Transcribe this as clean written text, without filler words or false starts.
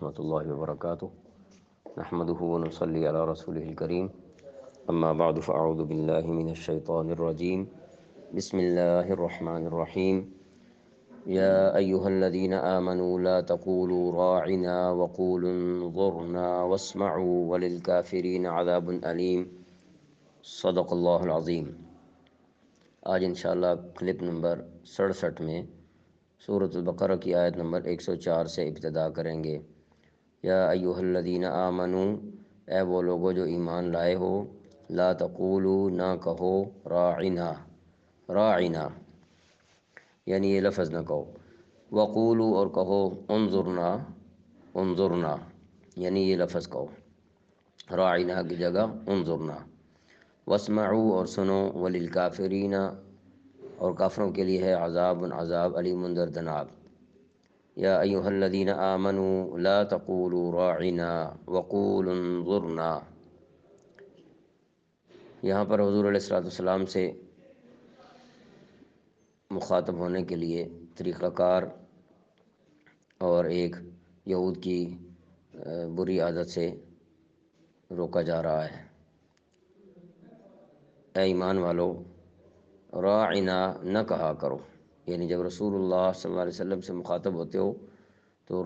ورحمۃ اللہ وبرکاتہ نحمده ونصلی علی رسوله الکریم اما بعد فاعوذ باللہ من الشیطان الرجیم بسم اللہ الرحمن الرحیم یا ایہا الذین آمنوا لا تقولوا راعنا وقولوا انظرنا واسمعوا وللکافرین عذاب علیم صدق اللہ العظیم۔ آج انشاءاللہ کلپ نمبر 67 میں سورۃ البقرہ کی آیت نمبر 104 سے ابتدا کریں گے۔ یا ایہا الذین آمنو، اے وہ لوگو جو ایمان لائے ہو، لا تقولو، نہ کہو، راعنا، راعنا یعنی یہ لفظ نہ کہو، وقولو اور کہو، انظرنا، انظرنا یعنی یہ لفظ کہو، راعنا کی جگہ انظرنا، واسمعوا اور سنو، وللکافرین اور کافروں کے لیے ہے عذاب، عذاب علیم دردناک۔ یا ایہا الذین آمنوا لا تقولوا راعنا وقولوا انظرنا، یہاں پر حضور علیہ السلام سے مخاطب ہونے کے لیے طریقہ کار اور ایک یہود کی بری عادت سے روکا جا رہا ہے۔ اے ایمان والو، راعنا نہ کہا کرو، یعنی جب رسول اللہ صلی اللہ علیہ وسلم سے مخاطب ہوتے ہو تو